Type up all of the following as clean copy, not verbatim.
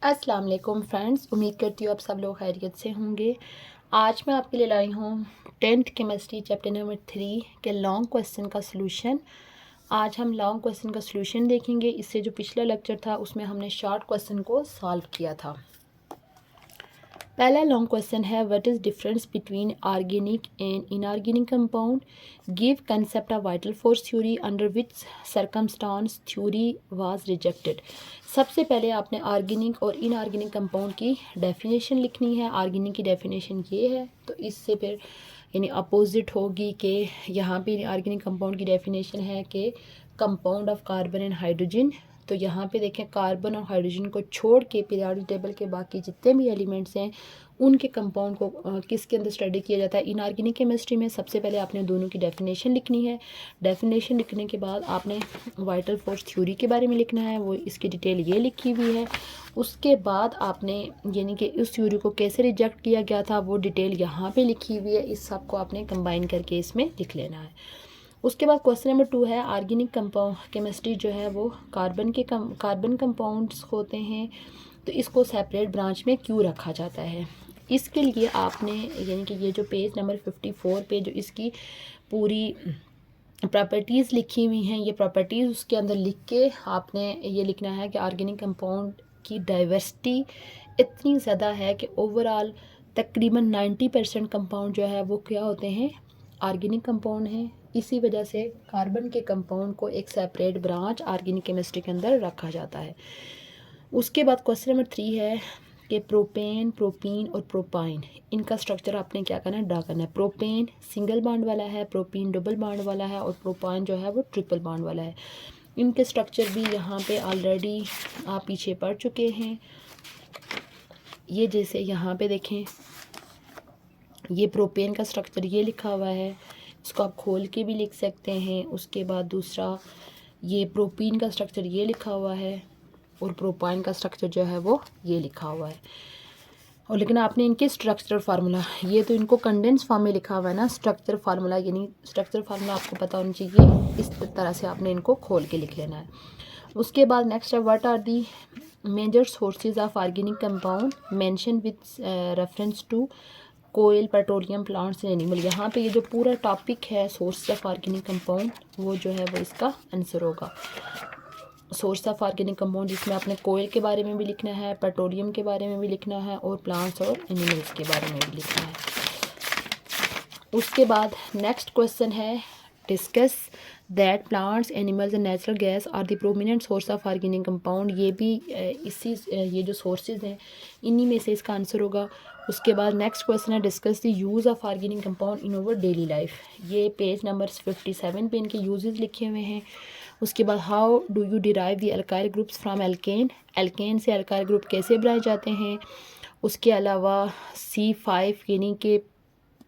अस्सलाम वालेकुम फ्रेंड्स, उम्मीद करती हूँ आप सब लोग खैरियत से होंगे। आज मैं आपके लिए लाई हूँ 10th केमिस्ट्री चैप्टर नंबर 3 के लॉन्ग क्वेश्चन का सलूशन। आज हम लॉन्ग क्वेश्चन का सलूशन देखेंगे। इससे जो पिछला लेक्चर था उसमें हमने शॉर्ट क्वेश्चन को सॉल्व किया था। पहला लॉन्ग क्वेश्चन है, what is difference between organic and inorganic compound, give concept of vital force theory, under which circumstance theory was rejected. सबसे पहले आपने ऑर्गेनिक और इनऑर्गेनिक कंपाउंड की डेफिनेशन लिखनी है। ऑर्गेनिक की डेफिनेशन ये है, तो इससे फिर यानी अपोजिट होगी कि यहाँ पे ऑर्गेनिक कंपाउंड की डेफिनेशन है कि compound of carbon and hydrogen. तो यहाँ पे देखें, कार्बन और हाइड्रोजन को छोड़ के पीरियोडिक टेबल के बाकी जितने भी एलिमेंट्स हैं उनके कंपाउंड को किसके अंदर स्टडी किया जाता है, इनऑर्गेनिक केमिस्ट्री में। सबसे पहले आपने दोनों की डेफिनेशन लिखनी है। डेफिनेशन लिखने के बाद आपने वाइटल फोर्स थ्योरी के बारे में लिखना है, वो इसकी डिटेल ये लिखी हुई है। उसके बाद आपने यानी कि उस थ्योरी को कैसे रिजेक्ट किया गया था वो डिटेल यहाँ पे लिखी हुई है। इस सब को आपने कंबाइन करके इसमें लिख लेना है। उसके बाद क्वेश्चन नंबर 2 है, ऑर्गेनिक कंपाउंड केमिस्ट्री जो है वो कार्बन कंपाउंड्स होते हैं, तो इसको सेपरेट ब्रांच में क्यों रखा जाता है। इसके लिए आपने यानी कि ये जो पेज नंबर 54 पे जो इसकी पूरी प्रॉपर्टीज़ लिखी हुई हैं, ये प्रॉपर्टीज़ उसके अंदर लिख के आपने ये लिखना है कि ऑर्गेनिक कंपाउंड की डाइवर्सिटी इतनी ज़्यादा है कि ओवरऑल तकरीबन 90% कंपाउंड जो है वो क्या होते हैं, ऑर्गेनिक कंपाउंड हैं। इसी वजह से कार्बन के कंपाउंड को एक सेपरेट ब्रांच ऑर्गेनिक केमिस्ट्री के अंदर रखा जाता है। उसके बाद क्वेश्चन नंबर 3 है कि प्रोपेन, प्रोपीन और प्रोपाइन, इनका स्ट्रक्चर आपने क्या करना है, ड्रा करना है। प्रोपेन सिंगल बॉन्ड वाला है, प्रोपीन डबल बॉन्ड वाला है और प्रोपाइन जो है वो ट्रिपल बॉन्ड वाला है। इनके स्ट्रक्चर भी यहाँ पे ऑलरेडी आप पीछे पढ़ चुके हैं। ये जैसे यहाँ पे देखें, ये प्रोपेन का स्ट्रक्चर ये लिखा हुआ है, इसको आप खोल के भी लिख सकते हैं। उसके बाद दूसरा, ये प्रोपीन का स्ट्रक्चर ये लिखा हुआ है और प्रोपाइन का स्ट्रक्चर जो है वो ये लिखा हुआ है। और लेकिन आपने इनके स्ट्रक्चर फार्मूला, ये तो इनको कंडेंस फॉर्म में लिखा हुआ है ना, स्ट्रक्चर फार्मूला यानी स्ट्रक्चर फार्मूला आपको पता होना चाहिए। इस तरह से आपने इनको खोल के लिख लेना है। उसके बाद नेक्स्ट है, what are the major sources of organic compound mention with reference to coal, petroleum plants and animal. यहाँ पे ये जो पूरा टॉपिक है सोर्स ऑफ ऑर्गेनिक कंपाउंड, वो जो है वो इसका आंसर होगा। सोर्स ऑफ ऑर्गेनिक कंपाउंड जिसमें आपने कोयल के बारे में भी लिखना है, पेट्रोलियम के बारे में भी लिखना है और प्लांट्स और एनिमल्स के बारे में भी लिखना है। उसके बाद नेक्स्ट क्वेश्चन है, discuss that plants, animals and natural gas are the prominent source of organic compound. ये भी ये जो सोर्सेज हैं इन्हीं में से इसका आंसर होगा। उसके बाद नेक्स्ट क्वेश्चन है, discuss the use of organic compound in our daily life. ये पेज नंबर 57 पे इनके यूजेस लिखे हुए हैं। उसके बाद, how do you derive the alkyl groups from alkane, alkane से अल्काइल ग्रुप कैसे बनाए जाते हैं। उसके अलावा C5 यानी कि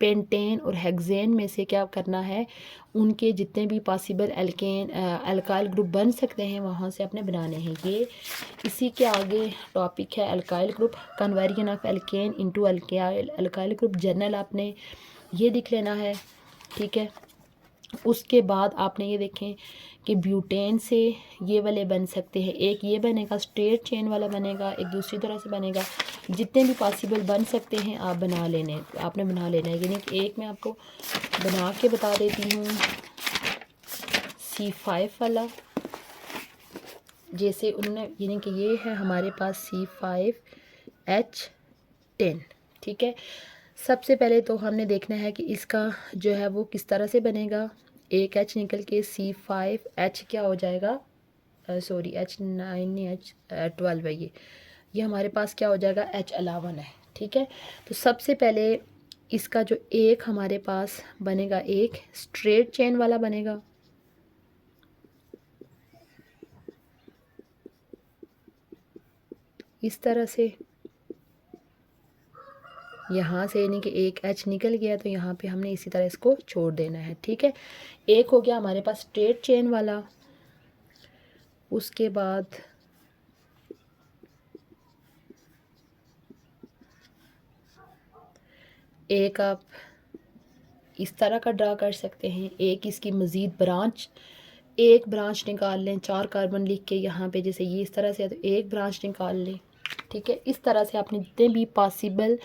पेंटेन और हेक्सेन में से क्या करना है, उनके जितने भी पॉसिबल अल्काइल ग्रुप बन सकते हैं वहाँ से अपने बनाने हैं। ये इसी के आगे टॉपिक है alkyl group, conversion of alkene into alkyl group. Journal आपने ये लिख लेना है, ठीक है। उसके बाद आपने ये देखें कि ब्यूटेन से ये वाले बन सकते हैं, एक ये बनेगा स्ट्रेट चेन वाला बनेगा, एक दूसरी तरह से बनेगा। जितने भी पॉसिबल बन सकते हैं आप आपने बना लेना है। यानी कि एक मैं आपको बना के बता देती हूँ, C5 वाला जैसे उन्होंने, यानी कि ये है हमारे पास C5H10, ठीक है। सबसे पहले तो हमने देखना है कि इसका जो है वो किस तरह से बनेगा। एक H निकल के C5H क्या हो जाएगा, सॉरी H9 H12 है ये हमारे पास क्या हो जाएगा, H11 है, ठीक है। तो सबसे पहले इसका जो एक हमारे पास बनेगा, एक स्ट्रेट चेन वाला बनेगा, इस तरह से यहाँ से, यानी कि एक H निकल गया तो यहाँ पे हमने इसी तरह इसको छोड़ देना है, ठीक है। एक हो गया हमारे पास स्ट्रेट चेन वाला। उसके बाद एक आप इस तरह का ड्रा कर सकते हैं, एक इसकी मज़ीद ब्रांच, एक ब्रांच निकाल लें, 4 कार्बन लिख के यहाँ पे जैसे ये इस तरह से है तो एक ब्रांच निकाल लें, ठीक है, इस तरह से आपने जितने भी पॉसिबल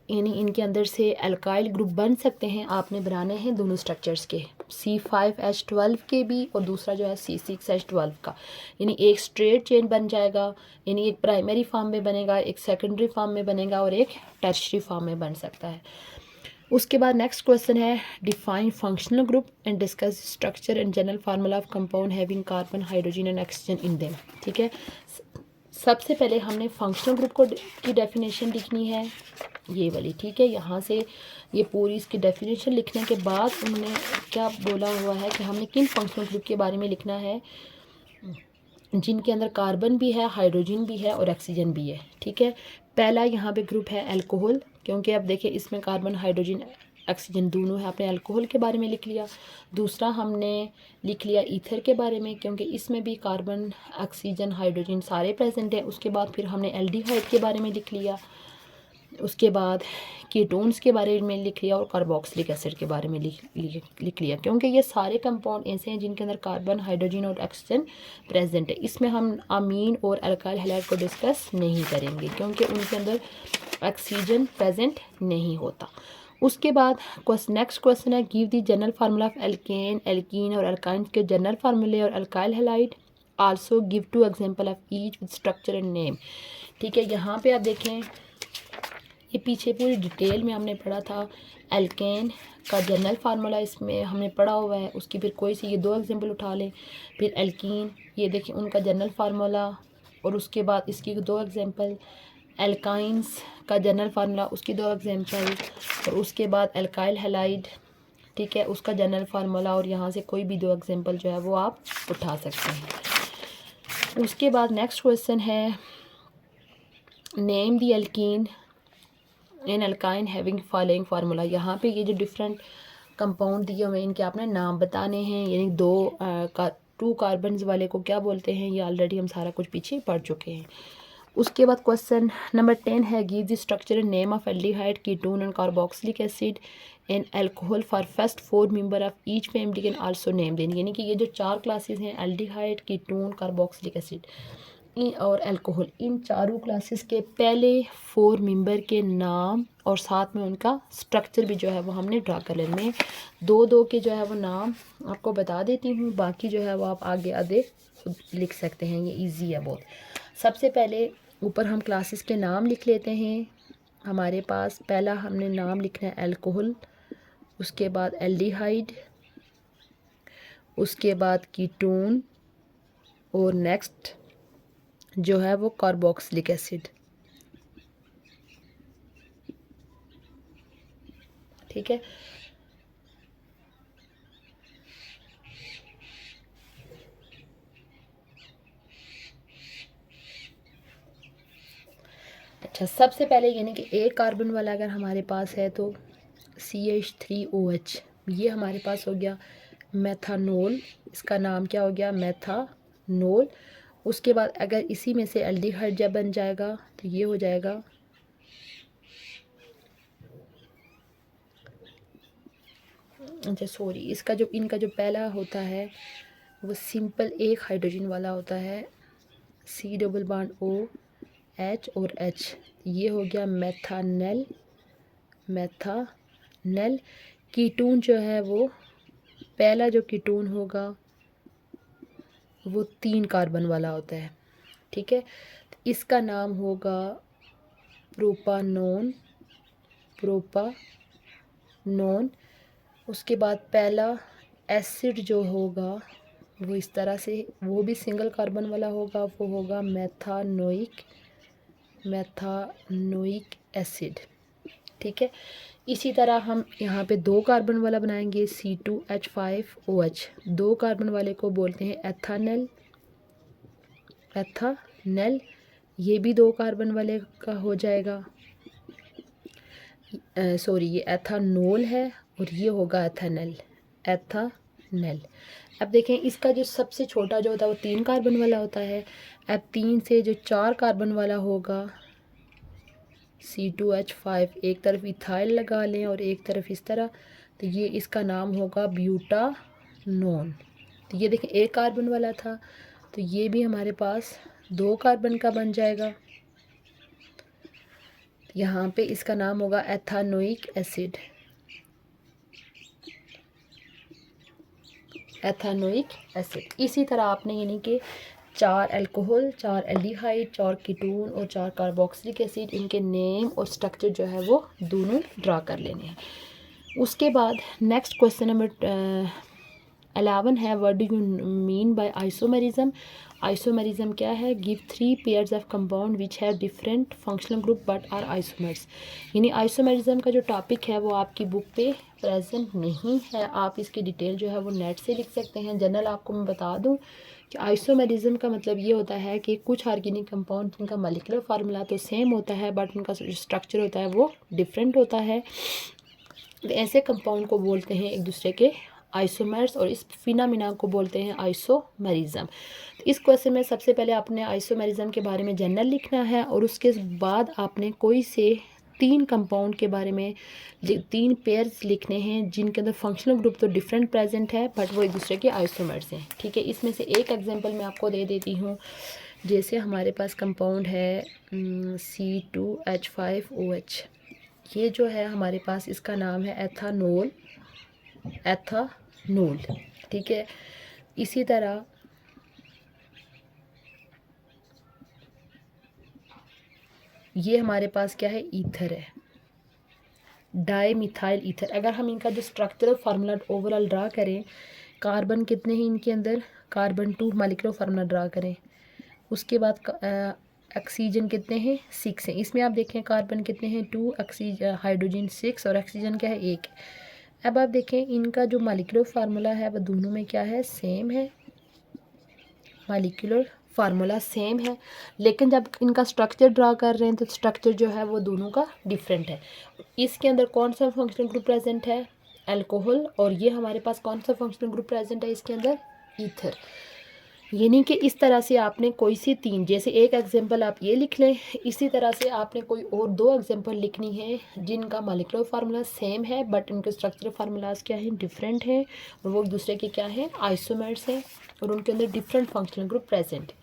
यानी इनके अंदर से अल्काइल ग्रुप बन सकते हैं आपने बनाने हैं दोनों स्ट्रक्चर्स के, C5H12 के भी और दूसरा जो है C6H12 का। यानी एक स्ट्रेट चेन बन जाएगा, यानी एक प्राइमरी फॉर्म में बनेगा, एक सेकेंडरी फॉर्म में बनेगा और एक टर्शरी फॉर्म में बन सकता है। उसके बाद नेक्स्ट क्वेश्चन है define functional group and discuss structure and general formula of compound having carbon hydrogen and oxygen in them. ठीक है, सबसे पहले हमने फंक्शनल ग्रुप को की डेफिनेशन लिखनी है ये वाली। ठीक है, यहाँ से ये पूरी इसकी डेफिनेशन लिखने के बाद उन्होंने क्या बोला हुआ है कि हमने किन फंक्शनल ग्रुप के बारे में लिखना है जिनके अंदर कार्बन भी है, हाइड्रोजन भी है और ऑक्सीजन भी है। ठीक है, पहला यहाँ पे ग्रुप है अल्कोहल, क्योंकि अब देखिए इसमें कार्बन हाइड्रोजन ऑक्सीजन दोनों है, आपने अल्कोहल के बारे में लिख लिया। दूसरा हमने लिख लिया ईथर के बारे में, क्योंकि इसमें भी कार्बन ऑक्सीजन हाइड्रोजन सारे प्रेजेंट हैं। उसके बाद फिर हमने एल्डिहाइड के बारे में लिख लिया, उसके बाद कीटोन्स के बारे में लिख लिया और कार्बोक्सिलिक एसिड के बारे में लिख लिया, क्योंकि ये सारे कंपाउंड ऐसे हैं जिनके अंदर कार्बन हाइड्रोजन और ऑक्सीजन प्रेजेंट है। इसमें हम अमीन और अल्काइल हैलाइड को डिस्कस नहीं करेंगे क्योंकि उनके अंदर ऑक्सीजन प्रेजेंट नहीं होता। उसके बाद नेक्स्ट क्वेश्चन है give the general formula of alkene, alkene और अल्काइन के जनरल फार्मूले और alkyl halide, also give 2 example of each with structure and name. ठीक है, यहाँ पे आप देखें ये पीछे पूरी डिटेल में हमने पढ़ा था। एल्केन का जनरल फार्मूला इसमें हमने पढ़ा हुआ है, उसकी फिर कोई सी ये 2 एग्जांपल उठा लें। फिर एल्कीन ये देखें उनका जनरल फार्मूला और उसके बाद इसकी 2 एग्जांपल। एल्काइंस का जनरल फार्मूला उसकी 2 एग्जांपल और उसके बाद अल्काइल हैलाइड, ठीक है, उसका जनरल फार्मूला और यहाँ से कोई भी 2 एग्जांपल जो है वो आप उठा सकते हैं। उसके बाद नेक्स्ट क्वेश्चन है name the alkene in alkyne having following formula. यहाँ पे ये जो डिफरेंट कंपाउंड दिए हुए हैं इनके आपने नाम बताने हैं, यानी 2 कार्बन वाले को क्या बोलते हैं, ये ऑलरेडी हम सारा कुछ पीछे पढ़ चुके हैं। उसके बाद क्वेश्चन नंबर 10 है give the structure and name of aldehyde, ketone and carboxylic acid and alcohol for first 4 member of each family can also name then. यानी कि ये जो 4 क्लासेस हैं एल्डिहाइड, कीटोन, कार्बोक्सिलिक एसिड और अल्कोहल, इन चारों classes के पहले 4 मेंबर के नाम और साथ में उनका स्ट्रक्चर भी जो है वो हमने ड्रा कर लेने हैं। 2 के जो है वो नाम आपको बता देती हूँ, बाकी जो है वो आप आगे आगे लिख सकते हैं, ये इजी है बहुत। सबसे पहले ऊपर हम क्लासेस के नाम लिख लेते हैं। हमारे पास पहला हमने नाम लिखना है अल्कोहल, उसके बाद एल्डिहाइड, उसके बाद कीटोन और नेक्स्ट जो है वो कार्बोक्सिलिक एसिड। ठीक है, अच्छा सबसे पहले यानी कि एक कार्बन वाला अगर हमारे पास है तो CH3OH, ये हमारे पास हो गया मेथानोल, इसका नाम क्या हो गया मेथानोल। उसके बाद अगर इसी में से एल्डिहाइड जब बन जाएगा तो ये हो जाएगा अच्छा सॉरी इसका जो इनका जो पहला होता है वो सिंपल एक हाइड्रोजन वाला होता है, C+O और H, ये हो गया मेथानेल। कीटोन जो है वो पहला जो कीटोन होगा वो 3 कार्बन वाला होता है। ठीक है, इसका नाम होगा प्रोपानोन। उसके बाद पहला एसिड जो होगा वो इस तरह से, वो भी सिंगल कार्बन वाला होगा, वो होगा मेथानोइक एसिड। ठीक है, इसी तरह हम यहाँ पे 2 कार्बन वाला बनाएंगे C2H5OH, 2 कार्बन वाले को बोलते हैं एथानेल, ये भी 2 कार्बन वाले का हो जाएगा, सॉरी ये एथानोल है और ये होगा एथानेल। अब देखें इसका जो सबसे छोटा जो होता है वो 3 कार्बन वाला होता है। अब 3 से जो 4 कार्बन वाला होगा C2H5, एक तरफ इथाइल लगा लें और एक तरफ इस तरह, तो ये इसका नाम होगा ब्यूटानोन। तो ये देखें 1 कार्बन वाला था तो ये भी हमारे पास 2 कार्बन का बन जाएगा। यहाँ पे इसका नाम होगा एथानोइक एसिड, एथानोइक एसिड। इसी तरह आपने यानी कि 4 अल्कोहल, 4 एल्डिहाइड, 4 कीटोन और 4 कार्बोक्सिलिक एसिड, इनके नेम और स्ट्रक्चर जो है वो दोनों ड्रा कर लेने हैं। उसके बाद नेक्स्ट क्वेश्चन नंबर 11 है, what do you mean by isomerism. Isomerism क्या है? Give 3 pairs of compound which have different functional group but are isomers. यानी आइसोमेरिज्म का जो टॉपिक है वो आपकी बुक पे प्रेजेंट नहीं है, आप इसकी डिटेल जो है वो नेट से लिख सकते हैं। जनरल आपको मैं बता दूं कि आइसोमेरिज्म का मतलब ये होता है कि कुछ ऑर्गेनिक कंपाउंड जिनका मॉलिक्यूलर फार्मूला तो सेम होता है बट उनका स्ट्रक्चर होता है वो डिफरेंट होता है, तो ऐसे कंपाउंड को बोलते हैं एक दूसरे के आइसोमर्स, और इस फिनोमेना को बोलते हैं आइसोमेरिज्म। तो इस क्वेश्चन में सबसे पहले आपने आइसोमेरिज्म के बारे में जनरल लिखना है और उसके बाद आपने कोई से 3 कंपाउंड के बारे में 3 पेयर्स लिखने हैं जिनके अंदर फंक्शनल ग्रुप तो डिफरेंट प्रेजेंट है बट वो एक दूसरे के आइसोमर्स हैं। ठीक है, इसमें से एक एग्जांपल मैं आपको दे देती हूँ। जैसे हमारे पास कंपाउंड है C2H5OH, ये जो है हमारे पास इसका नाम है एथानोल, एथानोल। ठीक है, इसी तरह ये हमारे पास क्या है? ईथर है, डाई मिथाइल ईथर। अगर हम इनका जो स्ट्रक्चरल फार्मूला ओवरऑल ड्रा करें, कार्बन कितने हैं इनके अंदर? कार्बन 2 मॉलिक्यूलर फार्मूला ड्रा करें। उसके बाद ऑक्सीजन कितने हैं? 6 हैं। इसमें आप देखें कार्बन कितने हैं? 2, ऑक्सीजन हाइड्रोजन 6 और ऑक्सीजन क्या है? 1। अब आप देखें इनका जो मॉलिक्यूलर फार्मूला है वह दोनों में क्या है? सेम है, मॉलिक्यूलर फार्मूला सेम है, लेकिन जब इनका स्ट्रक्चर ड्रा कर रहे हैं तो स्ट्रक्चर जो है वो दोनों का डिफरेंट है। इसके अंदर कौन सा फंक्शनल ग्रुप प्रेजेंट है? अल्कोहल, और ये हमारे पास कौन सा फंक्शनल ग्रुप प्रेजेंट है इसके अंदर? ईथर। यानी कि इस तरह से आपने कोई सी 3, जैसे एक एग्जांपल आप ये लिख लें, इसी तरह से आपने कोई और 2 एग्जांपल लिखनी है जिनका मॉलिक्यूलर फार्मूला सेम है बट इनके स्ट्रक्चरल फार्मूलाज क्या हैं? डिफरेंट हैं, और वो एक दूसरे के क्या हैं? आइसोमर्स हैं, और उनके अंदर डिफरेंट फंक्शनल ग्रुप प्रेजेंट है।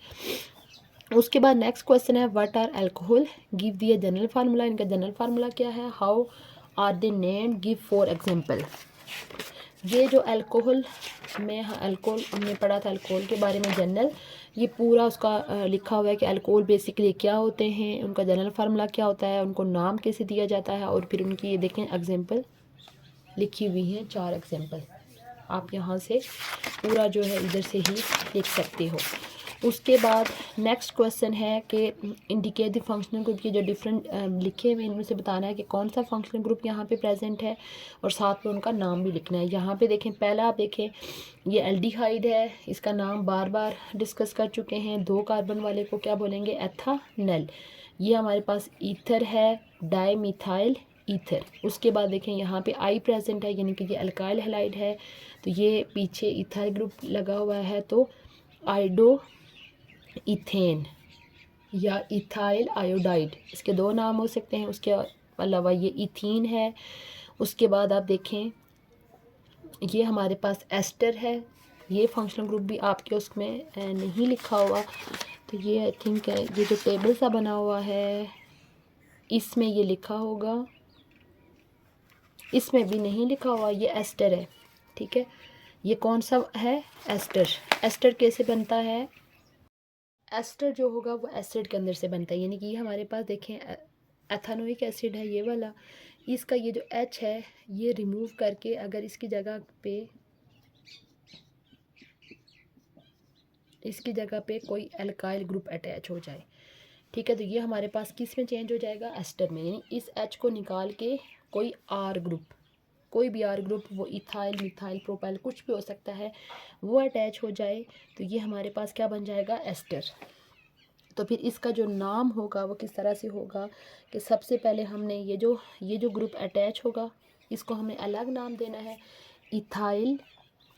उसके बाद नेक्स्ट क्वेश्चन है, what are alcohol, give the general formula. इनका जनरल फार्मूला क्या है? How are they named, give 4 example. ये जो अल्कोहल में, अल्कोहल हमने पढ़ा था अल्कोहल के बारे में जनरल, ये पूरा उसका लिखा हुआ है कि अल्कोहल बेसिकली क्या होते हैं, उनका जनरल फार्मूला क्या होता है, उनको नाम कैसे दिया जाता है, और फिर उनकी ये देखें एग्जांपल लिखी हुई हैं, 4 एग्जांपल। आप यहाँ से पूरा जो है इधर से ही लिख सकते हो। उसके बाद नेक्स्ट क्वेश्चन है कि इंडिकेट द फंक्शनल ग्रुप, की जो डिफरेंट लिखे हुए इनमें से बताना है कि कौन सा फंक्शनल ग्रुप यहाँ पे प्रेजेंट है, और साथ में उनका नाम भी लिखना है। यहाँ पे देखें, पहला आप देखें ये एल्डिहाइड है, इसका नाम बार बार डिस्कस कर चुके हैं। 2 कार्बन वाले को क्या बोलेंगे? एथानल। ये हमारे पास ईथर है, डाई मिथाइल ईथर। उसके बाद देखें यहाँ पे आई प्रेजेंट है, यानी कि ये अल्काइल हैलाइड है, तो ये पीछे इथाइल ग्रुप लगा हुआ है, तो आइडो इथेन या इथाइल आयोडाइड, इसके 2 नाम हो सकते हैं। उसके अलावा ये इथीन है। उसके बाद आप देखें ये हमारे पास एस्टर है, ये फंक्शनल ग्रुप भी आपके उसमें नहीं लिखा हुआ, तो ये आई थिंक है, ये जो टेबल सा बना हुआ है इसमें ये लिखा होगा, इसमें भी नहीं लिखा हुआ, ये एस्टर है। ठीक है, ये कौन सा है? एस्टर। एस्टर कैसे बनता है? एस्टर जो होगा वो एसिड के अंदर से बनता है, यानी कि ये हमारे पास देखें एथानोइक एसिड है ये वाला, इसका ये जो H है ये रिमूव करके अगर इसकी जगह पे कोई अल्काइल ग्रुप अटैच हो जाए, ठीक है, तो ये हमारे पास किस में चेंज हो जाएगा? एस्टर में। यानी इस H को निकाल के कोई R ग्रुप, कोई भी R ग्रुप, वो इथाइल मिथाइल प्रोपाइल कुछ भी हो सकता है, वो अटैच हो जाए तो ये हमारे पास क्या बन जाएगा? एस्टर। तो फिर इसका जो नाम होगा वो किस तरह से होगा कि सबसे पहले हमने ये जो ग्रुप अटैच होगा इसको हमें अलग नाम देना है, इथाइल।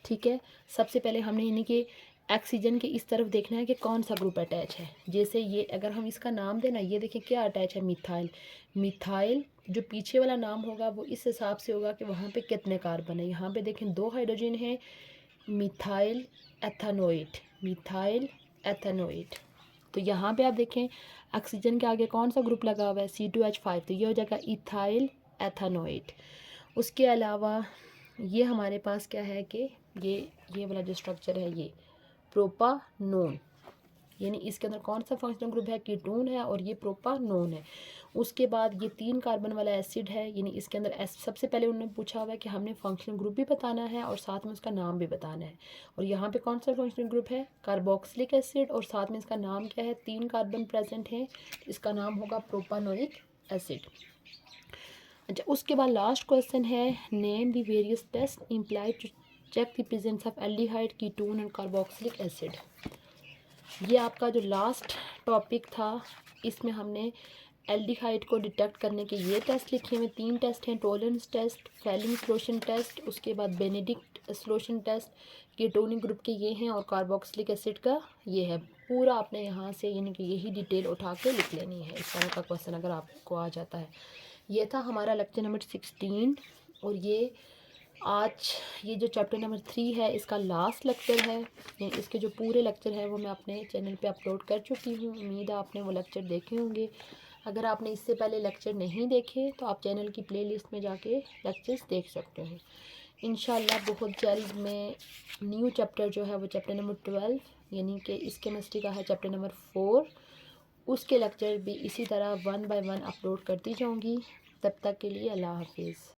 ठीक है, सबसे पहले हमने यानी कि ऑक्सीजन के इस तरफ देखना है कि कौन सा ग्रुप अटैच है। जैसे ये अगर हम इसका नाम देना, ये देखें क्या अटैच है? मिथाइल। मिथाइल जो पीछे वाला नाम होगा वो इस हिसाब से होगा कि वहाँ पे कितने कार्बन है। यहाँ पे देखें 2 हाइड्रोजन है, मिथाइल एथानोइड, मिथाइल एथानोइड। तो यहाँ पे आप देखें ऑक्सीजन के आगे कौन सा ग्रुप लगा हुआ है, C2H5, तो ये हो जाएगा इथाइल एथानोएट। उसके अलावा ये हमारे पास क्या है कि ये वाला जो स्ट्रक्चर है ये प्रोपानोन, यानी इसके अंदर कौन सा फंक्शनल ग्रुप है, कीटोन है और ये प्रोपानोन है। उसके बाद ये 3 कार्बन वाला एसिड है, यानी इसके अंदर सबसे पहले उन्होंने पूछा हुआ है कि हमने फंक्शनल ग्रुप भी बताना है और साथ में उसका नाम भी बताना है। और यहाँ पे कौन सा फंक्शनल ग्रुप है, कार्बोक्सिलिक एसिड, और साथ में इसका नाम क्या है, 3 कार्बन प्रेजेंट है, इसका नाम होगा प्रोपानोइक एसिड। अच्छा, उसके बाद लास्ट क्वेश्चन है name the various test implied to check the presence of aldehyde, ketone and carboxylic acid. ये आपका जो लास्ट टॉपिक था, इसमें हमने एल्डिहाइड को डिटेक्ट करने के ये टेस्ट लिखे हुए 3 टेस्ट हैं, Tollens test, Fehling solution test, उसके बाद Benedict solution test, ketonic group के ये हैं और कार्बोक्सिलिक एसिड का ये है। पूरा आपने यहाँ से यानी कि यही डिटेल उठा के लिख लेनी है इस तरह का क्वेश्चन अगर आपको आ जाता है। ये था हमारा लेक्चर नंबर 16 और ये आज ये जो चैप्टर नंबर 3 है इसका लास्ट लेक्चर है। इसके जो पूरे लेक्चर हैं वो मैं अपने चैनल पे अपलोड कर चुकी हूँ, उम्मीद है आपने वो लेक्चर देखे होंगे। अगर आपने इससे पहले लेक्चर नहीं देखे तो आप चैनल की प्लेलिस्ट में जाके लेक्चर्स देख सकते हैं। इंशाल्लाह बहुत जल्द मैं न्यू चैप्टर जो है वो चैप्टर नंबर 12 यानी कि इस केमिस्ट्री का है चैप्टर नंबर 4, उसके लेक्चर भी इसी तरह 1 बाय 1 अपलोड करती जाऊँगी। तब तक के लिए अल्लाह हाफिज़।